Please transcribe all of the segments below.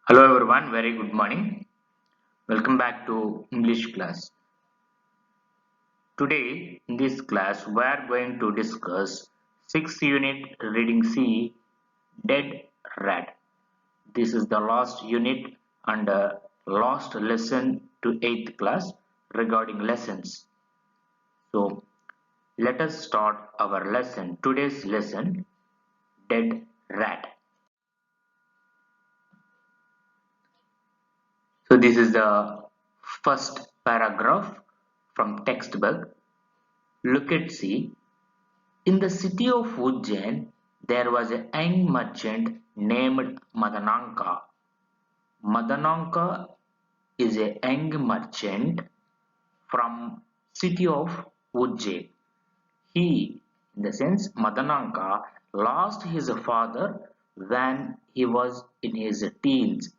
Hello everyone, very good morning. Welcome back to English class. Today in this class we are going to discuss 6th unit reading C Dead Rat. This is the last unit and last lesson to 8th class regarding lessons. So let us start our lesson. Today's lesson Dead Rat. So this is the first paragraph from textbook. Look at C. In the city of Ujjain, there was a young merchant named Madananka. Madananka is a young merchant from city of Ujjain. He, in the sense Madananka, lost his father when he was in his teens.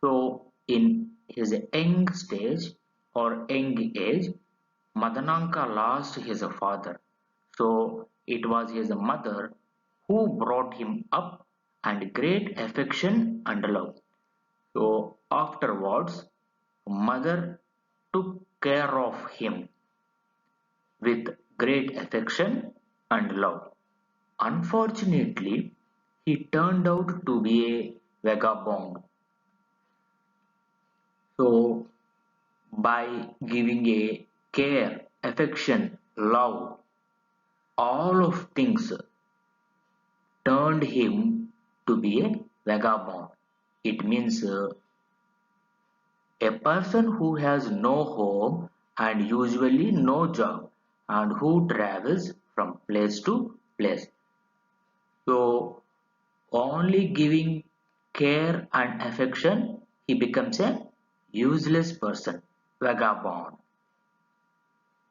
So in his young stage or young age, Madananka lost his father. So it was his mother who brought him up and great affection and love. So afterwards, mother took care of him with great affection and love. Unfortunately, he turned out to be a vagabond. So by giving a care, affection, love, all of things turned him to be a vagabond. It means a person who has no home and usually no job and who travels from place to place. So only giving care and affection, he becomes a useless person, vagabond.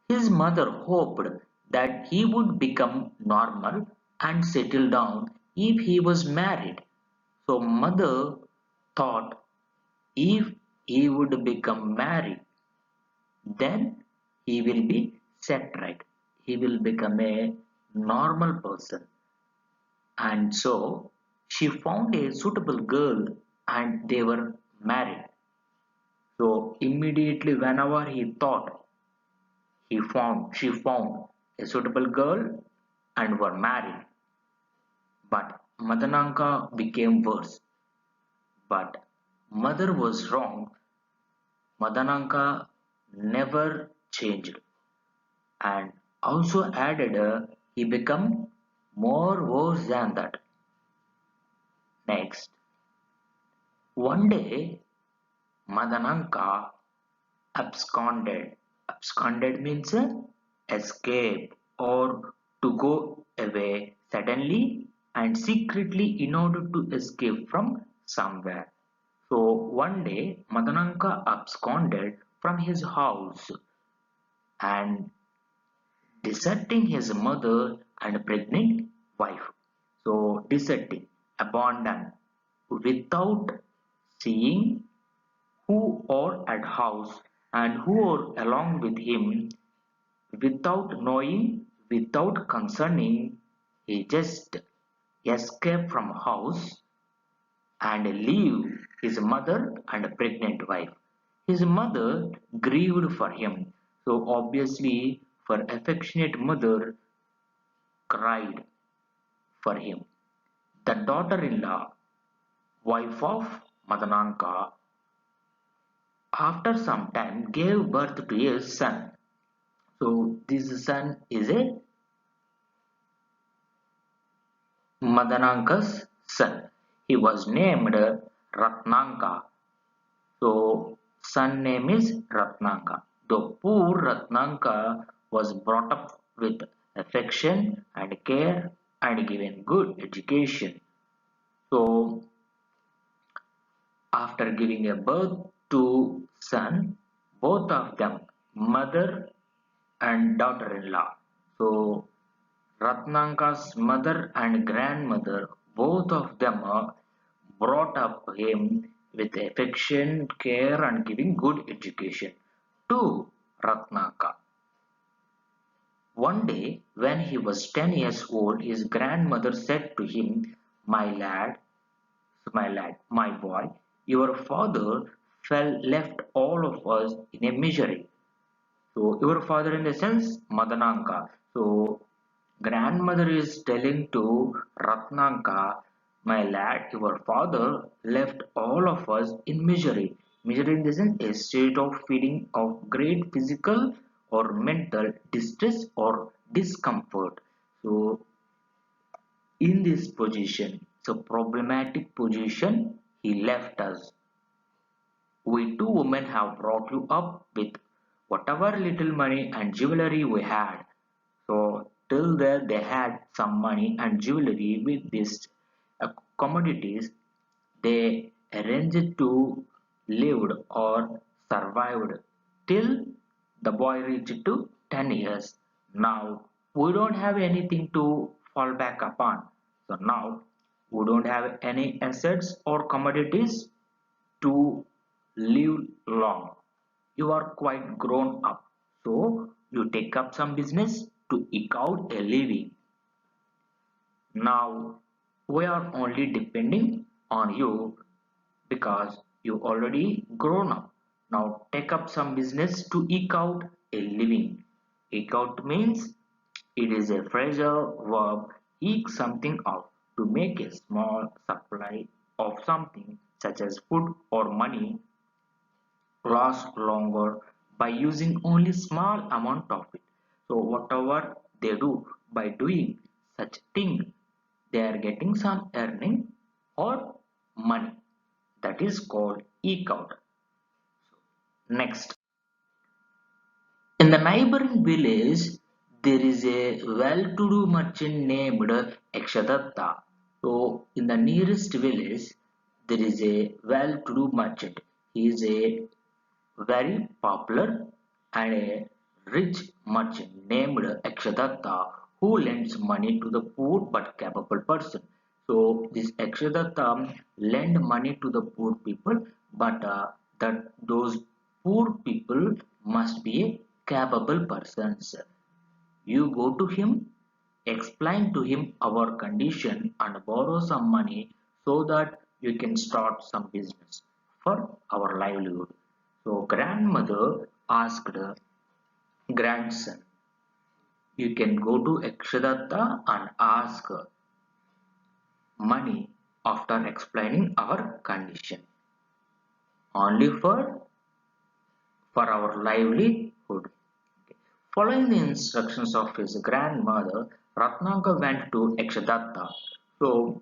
His mother hoped that he would become normal and settle down if he was married. So mother thought if he would become married, then he will be set right. He will become a normal person. And so she found a suitable girl and they were married. So immediately whenever he thought she found a suitable girl and were married. But Madananka became worse. But mother was wrong. Madananka never changed and also added he became more worse than that. Next, one day Madananka absconded. Absconded means escape or to go away suddenly and secretly in order to escape from somewhere. So one day Madananka absconded from his house and deserting his mother and pregnant wife. So deserting, abandon, without seeing who are at house and who are along with him, without knowing, without concerning, he just escaped from house and leave his mother and pregnant wife. His mother grieved for him. So obviously, for affectionate mother cried for him. The daughter-in-law, wife of Madananka, after some time gave birth to a son. So this son is a Madananka's son. He was named Ratnanka. So son name is Ratnanka. The poor Ratnanka was brought up with affection and care and given good education. So after giving a birth to son, both of them, mother and daughter-in-law. So Ratnanka's mother and grandmother, both of them brought up him with affection, care and giving good education to Ratnaka. One day, when he was 10 years old, his grandmother said to him, my lad, my boy, Your father fell left all of us in a misery. So your father in the sense Madananka. So grandmother is telling to Ratnanka, my lad, your father left all of us in misery. Misery in the sense a state of feeling of great physical or mental distress or discomfort. So in this position, it's a problematic position, he left us. We two women have brought you up with whatever little money and jewelry we had. So till there they had some money and jewelry with these commodities. They arranged to lived or survived till the boy reached to 10 years. Now we don't have anything to fall back upon. So now we don't have any assets or commodities to live long. You are quite grown up, so you take up some business to eke out a living. Now we are only depending on you because you already grown up. Now take up some business to eke out a living. Eke out means it is a phrasal verb eke something out to make a small supply of something such as food or money last longer by using only small amount of it. So whatever they do by doing such thing, they are getting some earning or money. That is called eke out. Next, in the neighboring village, there is a well-to-do merchant named Ekshadatta. So in the nearest village, there is a well-to-do merchant. He is a very popular and a rich merchant named Akshadatta who lends money to the poor but capable person. So this Akshadatta lend money to the poor people, but that those poor people must be a capable persons. You go to him, explain to him our condition and borrow some money so that you can start some business for our livelihood. So grandmother asked grandson, you can go to Akshadatta and ask money after explaining our condition. Only for our livelihood. Following the instructions of his grandmother, Ratnaka went to Akshadatta. So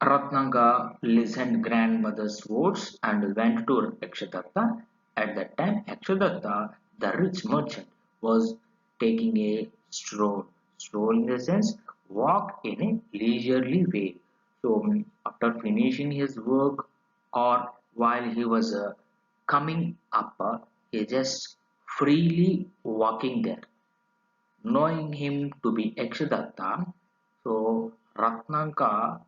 Ratnanga listened grandmother's words and went to Akshadatta. At that time, Akshadatta, the rich merchant, was taking a stroll. Stroll in the sense, walk in a leisurely way. So, after finishing his work or while he was coming up, he just freely walking there. Knowing him to be Akshadatta, so Ratnanga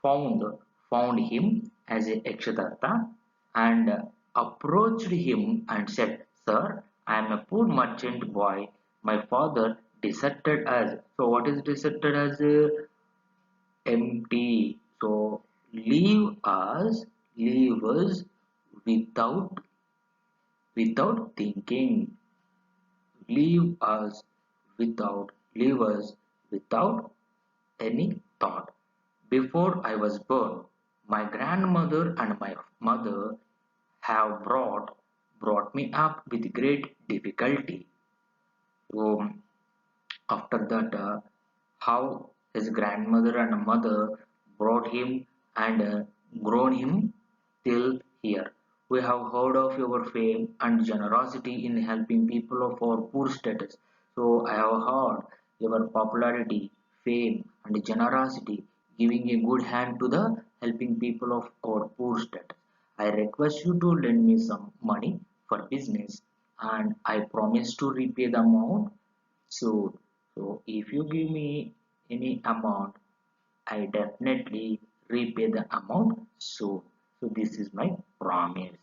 found found him as a Yakshadatta and approached him and said, Sir, I am a poor merchant boy. My father deserted us. So what is deserted as empty? So leave us without thinking. Leave us without any thought. Before I was born, my grandmother and my mother have brought me up with great difficulty. So after that, how his grandmother and mother brought him and grown him till here. We have heard of your fame and generosity in helping people of our poor status. So I have heard your popularity, fame, and generosity giving a good hand to the helping people of our poor status. I request you to lend me some money for business and I promise to repay the amount soon. So if you give me any amount, I definitely repay the amount soon. So this is my promise.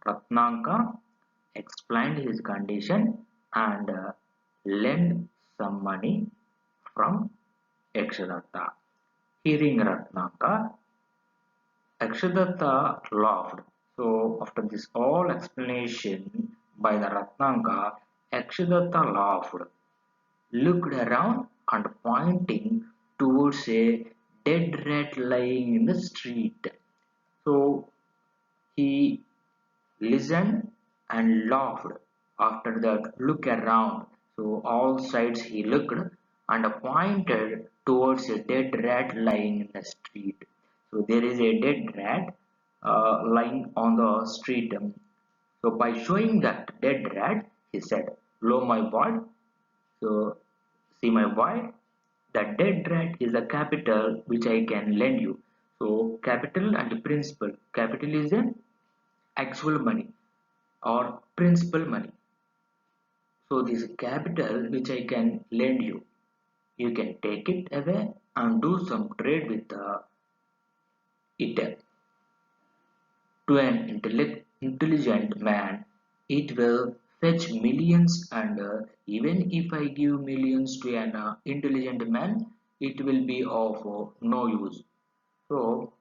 Ratnaka explained his condition and lent some money from Yakshadatta. Hearing Ratnaka, Akshadatta laughed. So after this all explanation by the Ratnanga, Akshadatta laughed, looked around and pointing towards a dead rat lying in the street. So he listened and laughed. After that, look around. So all sides he looked and pointed towards a dead rat lying in the street. So there is a dead rat lying on the street. So by showing that dead rat, he said, "Lo, my boy, so, see my boy, the dead rat is a capital which I can lend you. So, capital and principal. Capital is an actual money or principal money. So, this capital which I can lend you, you can take it away and do some trade with it. To an intelligent man, it will fetch millions, and even if I give millions to an intelligent man, it will be of no use. So,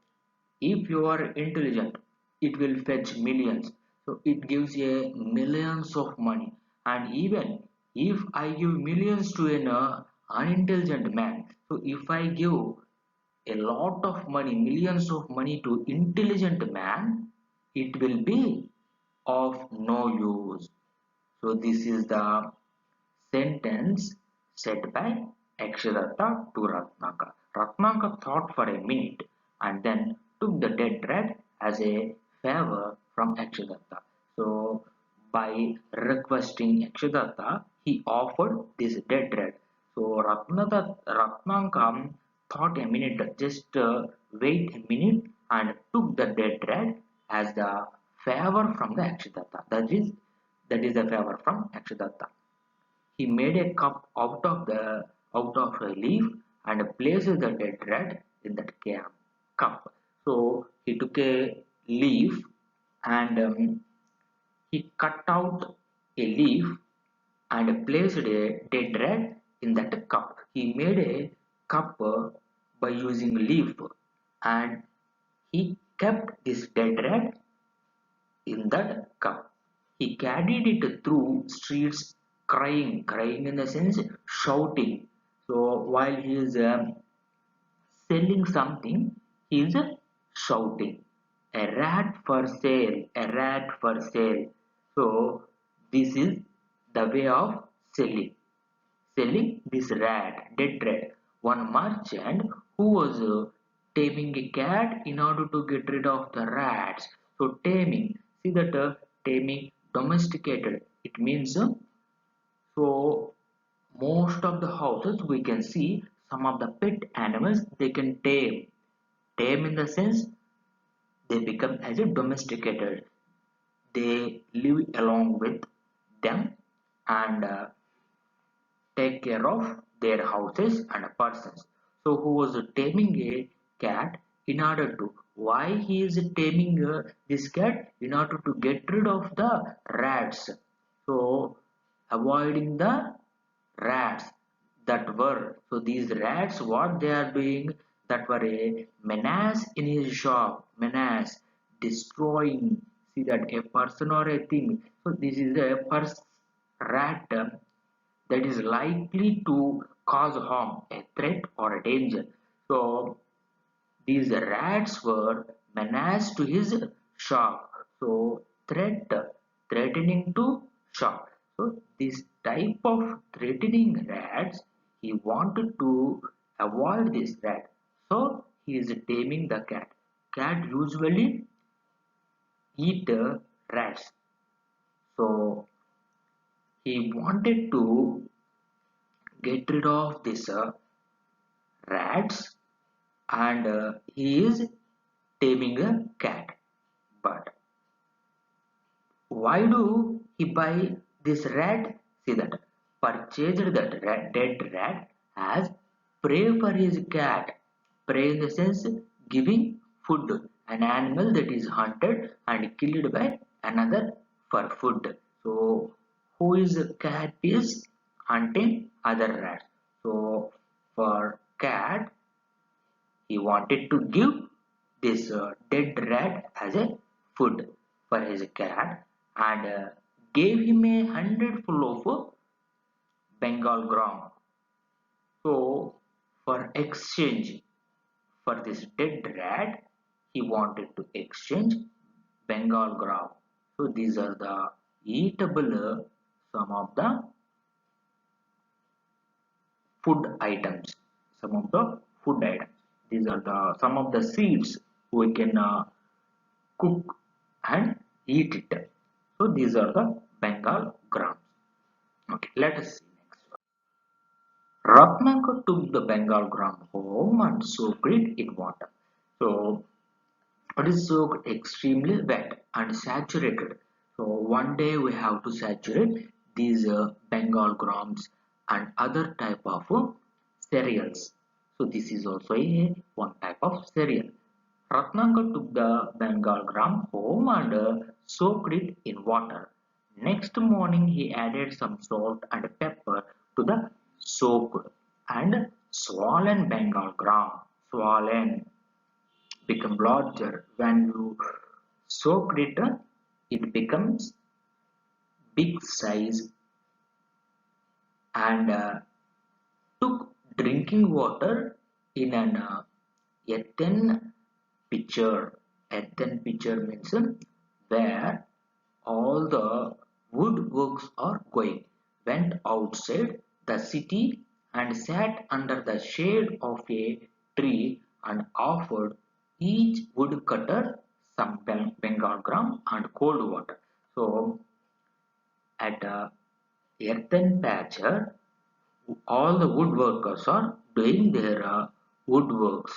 if you are intelligent, it will fetch millions. So, it gives you millions of money. And even if I give millions to an unintelligent man, so if I give a lot of money, millions of money to intelligent man, it will be of no use. So this is the sentence said by Akshadatta to Ratnaka. Ratnaka thought for a minute and then took the dead rat as a favor from Akshadatta. So by requesting Akshadatta, he offered this dead rat. So Ratnaka thought a minute, just wait a minute, and took the dead rat as the favor from the Akshadatta. That is the favor from Akshadatta. He made a cup out of a leaf and placed the dead rat in that cup. So he took a leaf and he cut out a leaf and placed a dead rat in that cup. He made a cup by using leaf, and he kept this dead rat in that cup. He carried it through streets crying in the sense shouting. So while he is selling something, he is shouting, "A rat for sale, a rat for sale." So this is the way of selling this dead rat. One merchant who was taming a cat in order to get rid of the rats. So taming, see that taming, domesticated. It means so most of the houses we can see some of the pet animals they can tame. Tame in the sense they become as a domesticated. They live along with them and take care of their houses and persons. So who was taming a cat in order to why he is taming this cat in order to get rid of the rats. So avoiding the rats that were so these rats what they are doing that were a menace in his shop menace destroying see that a person or a thing so this is a rat that is likely to cause harm, a threat or a danger. So these rats were menace to his shop. So threatening to shop. So this type of threatening rats, he wanted to avoid this rat. So he is taming the cat. Cat usually eat rats. So he wanted to get rid of this rats and he is taming a cat. But why do he buy this rat? See that purchased that dead rat as prey for his cat. Prey in the sense giving food, an animal that is hunted and killed by another for food. So who is a cat is hunting other rats. So for cat he wanted to give this dead rat as a food for his cat and gave him a handful of Bengal gram. So, for exchange for this dead rat, he wanted to exchange Bengal gram. So, these are the eatable some of the food items. Some of the food items. These are the some of the seeds we can cook and eat it. So, these are the Bengal grams. Okay, let us see next one. Ratnakar took the Bengal gram home and soaked it in water. So it is soaked extremely wet and saturated. So one day we have to saturate these Bengal grams and other type of cereals. So this is also a one type of cereal. Ratnakar took the Bengal gram home and soaked it in water. Next morning he added some salt and pepper to the soaked and swollen Bengal gram. Swollen become larger. When you soak it, it becomes big size and took drinking water in an earthen pitcher. Earthen pitcher means where all the woodworks are going. Went outside the city and sat under the shade of a tree and offered each woodcutter some Bengal gram and cold water. So at a earthen patcher, all the woodworkers are doing their woodworks.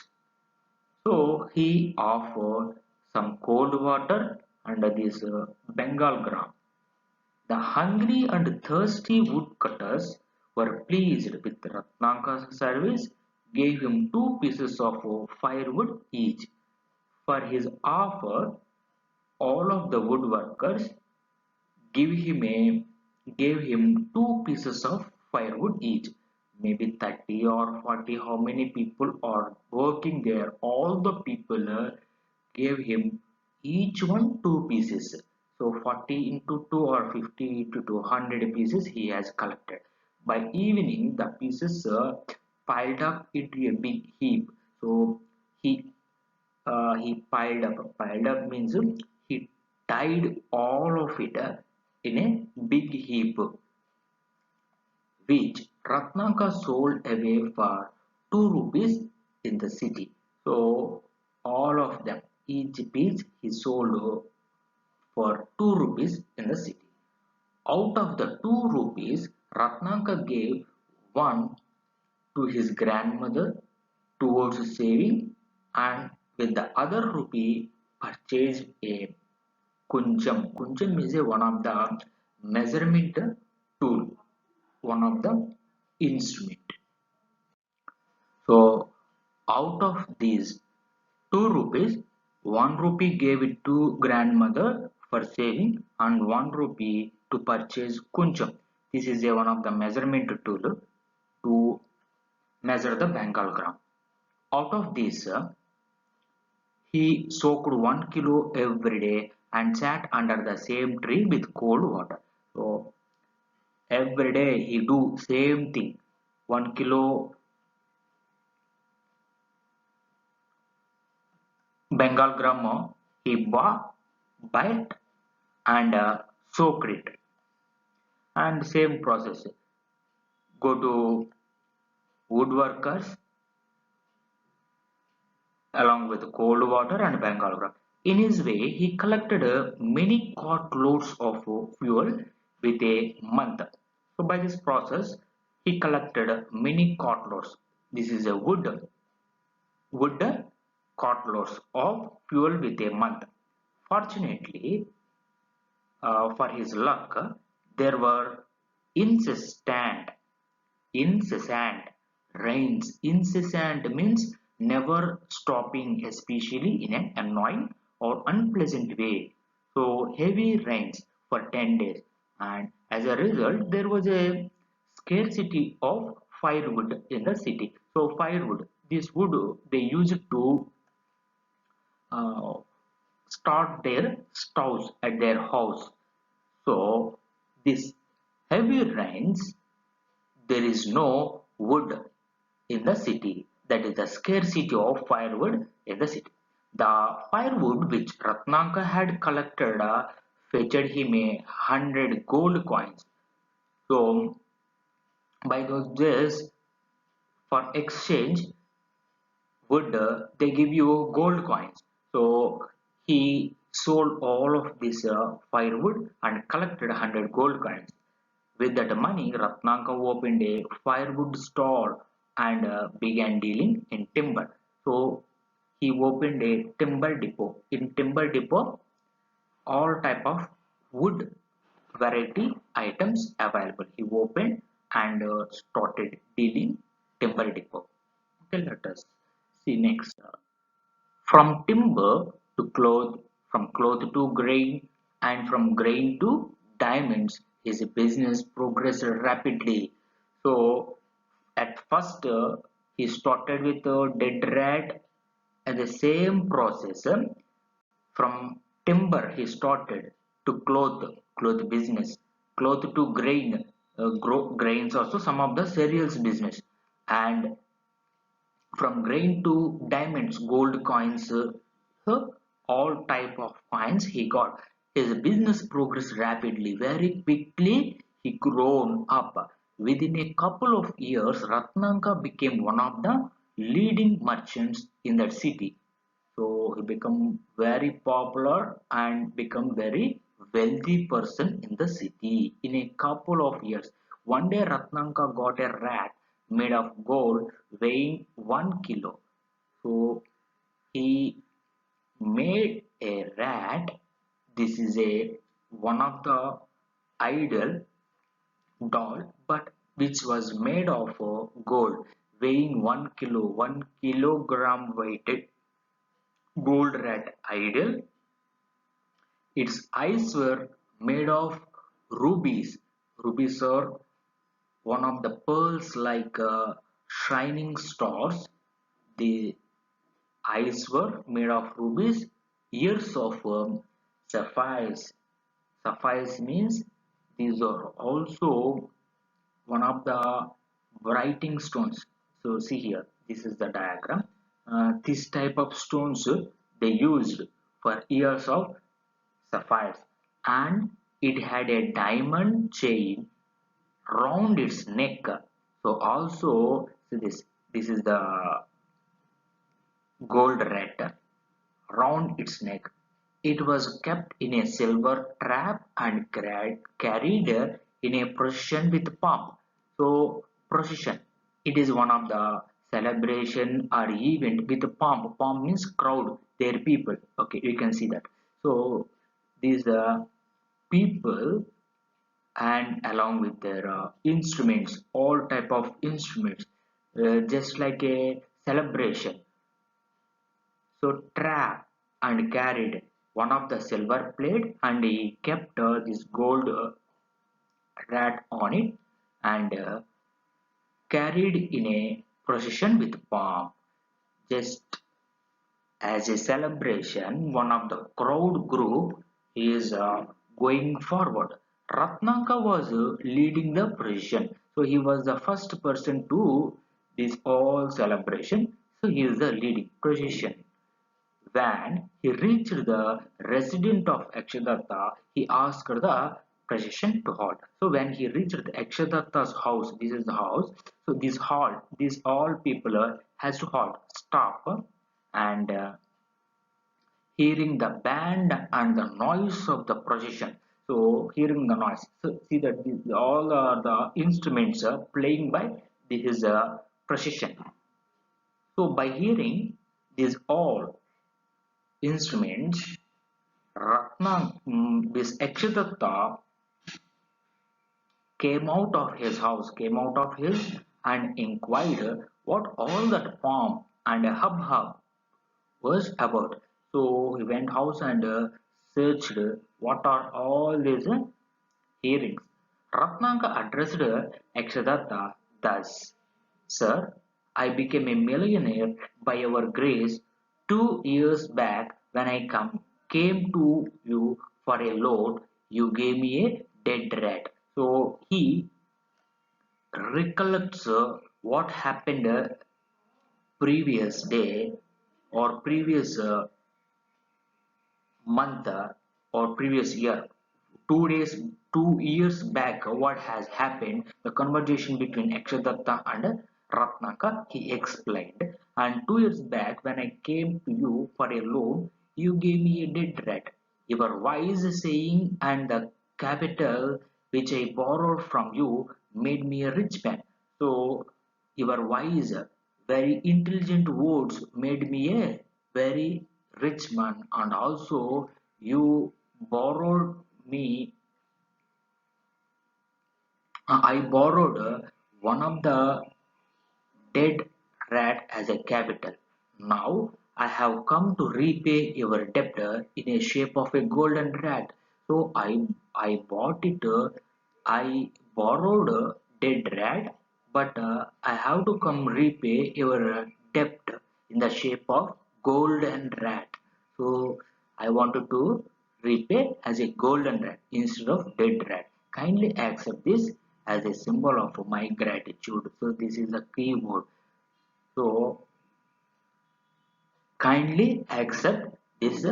So he offered some cold water and this Bengal gram. The hungry and thirsty woodcutters were pleased with Ratnakara's service, gave him 2 pieces of firewood each. For his offer, all of the woodworkers gave him a gave him 2 pieces of firewood each. Maybe 30 or 40, how many people are working there? All the people gave him each one 2 pieces. So 40 into 2 or 50 into 200 pieces he has collected. By evening, the pieces piled up into a big heap. So he he piled up. Piled up means he tied all of it in a big heap, which Ratnaka sold away for 2 rupees in the city. So all of them, each piece he sold for 2 rupees in the city. Out of the 2 rupees, Ratnaka gave one to his grandmother towards saving and with the other rupee purchased a kunjam. Kunjam is a one of the measurement tool, one of the instrument. So out of these 2 rupees, 1 rupee gave it to grandmother for saving and 1 rupee to purchase kunjam. This is a one of the measurement tool to measure the Bengal gram. Out of this, he soaked 1 kilo every day and sat under the same tree with cold water. So every day he do same thing. 1 kilo Bengal gram he bought, buy and soak it. And same process. Go to woodworkers along with cold water and Bengal gram. In his way, he collected many cartloads of fuel with a month. So by this process, he collected many cartloads. This is a wood cartloads of fuel with a month. Fortunately, for his luck, there were incessant incessant rains. Incessant means never stopping, especially in an annoying or unpleasant way. So heavy rains for 10 days, and as a result there was a scarcity of firewood in the city. So firewood, this wood they used to uh, start their stoves at their house. So this heavy rains, there is no wood in the city. That is the scarcity of firewood in the city. The firewood which Ratnaka had collected fetched him 100 gold coins. So by those days, for exchange, would they give you gold coins. So he sold all of this firewood and collected 100 gold coins. With that money, Ratnaka opened a firewood stall and began dealing in timber. So he opened a timber depot. In timber depot, all type of wood variety items available, he opened and started dealing timber depot. Okay, let us see next. From timber to cloth, from cloth to grain, and from grain to diamonds, his business progressed rapidly. So, at first, he started with a dead rat, and the same process. From timber, he started to cloth business, cloth to grain, grains also some of the cereals business, and from grain to diamonds, gold coins, all type of coins he got. His business progressed rapidly, very quickly. He grown up. Within a couple of years, Ratnaka became one of the leading merchants in that city. So he become very popular and become very wealthy person in the city in a couple of years. One day Ratnaka got a rat made of gold weighing 1 kilo. So he made a rat. This is a one of the idol doll, but which was made of gold, weighing 1 kilo, 1 kilogram weighted gold rat idol. Its eyes were made of rubies. Rubies are one of the pearls like shining stars. The eyes were made of rubies, ears of sapphires. Sapphires means these are also one of the writing stones. So see here, this is the diagram. This type of stones they used for ears of sapphires, and it had a diamond chain round its neck. So also see this is the gold rat round its neck. It was kept in a silver trap and carried in a procession with pomp. So procession, it is one of the celebration or event with pomp. Pomp means crowd, their people. Okay, you can see that. So these people and along with their instruments, all type of instruments, just like a celebration. So trap and carried one of the silver plate, and he kept this gold rat on it and carried in a procession with pomp. Just as a celebration, one of the crowd group is going forward. Ratnaka was leading the procession, so he was the first person to this all celebration. So he is the leading procession. When he reached the residence of Akshadatta, he asked the procession to halt. So when he reached the Akshadatta's house, this is the house. So this halt, these all people has to halt, stop, and hearing the band and the noise of the procession. So hearing the noise. So see that all are the instruments playing by his procession. So by hearing these all instruments, this Akshadatta came out of his and inquired what all that pomp and hubbub was about. So he went house and searched what are all these hearings. Ratnaka addressed Akshadatta thus: Sir, I became a millionaire by your grace 2 years back when I came to you for a load, you gave me a dead rat. So he recollects what happened previous day or previous month or previous year, 2 days, 2 years back, what has happened, the conversation between Akshadatta and Ratnaka, he explained. And 2 years back, when I came to you for a loan, you gave me a dead rat. Your wise saying and the capital which I borrowed from you made me a rich man. So, your wise, very intelligent words made me a very rich man, and also you borrowed me I borrowed one of the dead rat as a capital. Now I have come to repay your debt in a shape of a golden rat. So I bought it. I borrowed a dead rat, but I have to come repay your debt in the shape of golden rat. So I wanted to repay as a golden rat instead of dead rat. Kindly accept this as a symbol of my gratitude. So this is a keyword. So kindly accept this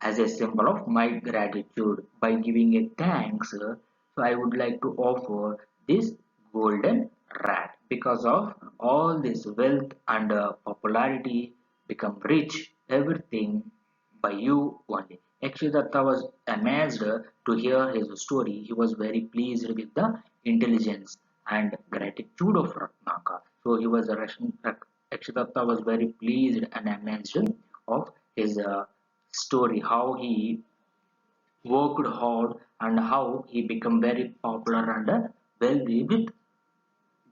as a symbol of my gratitude by giving a thanks. So I would like to offer this golden rat because of all this wealth and popularity become rich everything by you only. Akshadatta was amazed to hear his story. He was very pleased with the intelligence and gratitude of Ratnaka. So he was a Akshadatta was very pleased and amazed of his story, how he worked hard and how he became very popular and wealthy with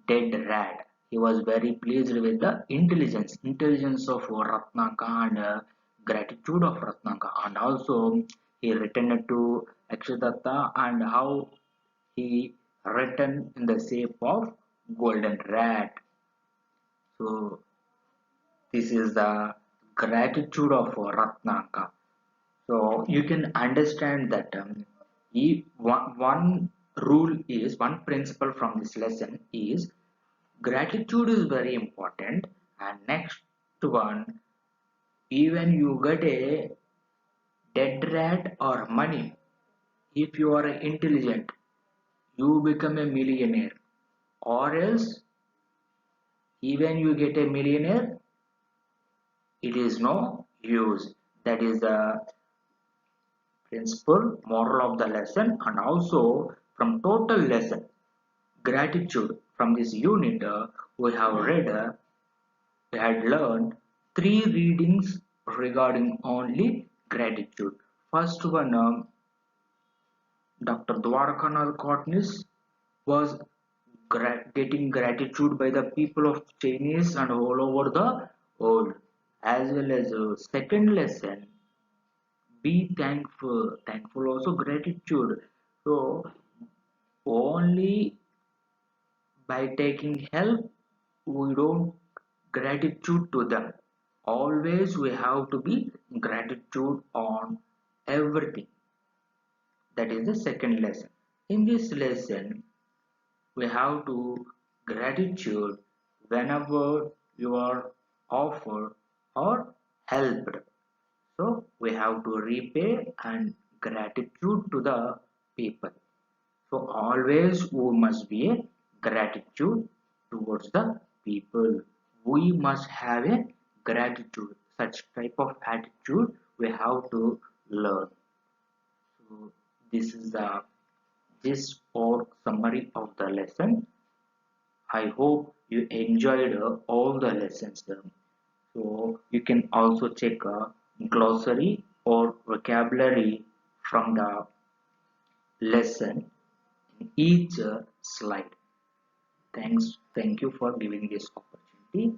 dead rat. He was very pleased with the intelligence of Ratnaka and gratitude of Ratnaka, and also he returned to Akshadatta and how he returned in the shape of golden rat. So this is the gratitude of Ratnaka. So you can understand that one rule is one principle from this lesson is gratitude is very important, and next one, even you get a dead rat or money, if you are intelligent, you become a millionaire, or else even you get a millionaire, it is no use. That is the principle moral of the lesson, and also from total lesson gratitude from this unit we have read we had learned three readings regarding only gratitude. First one, Dr. Dwarkanath Kotnis was getting gratitude by the people of Chinese and all over the world. As well as second lesson, be thankful. Thankful also gratitude. So only by taking help we don't gratitude to them. Always we have to be gratitude on everything. That is the second lesson. In this lesson we have to gratitude whenever you are offered or helped. So we have to repay and gratitude to the people. So always we must be a gratitude towards the people. We must have a gratitude. Such type of attitude we have to learn. So this is the gist or summary of the lesson. I hope you enjoyed all the lessons. So you can also check a glossary or vocabulary from the lesson in each slide. Thank you for giving this opportunity.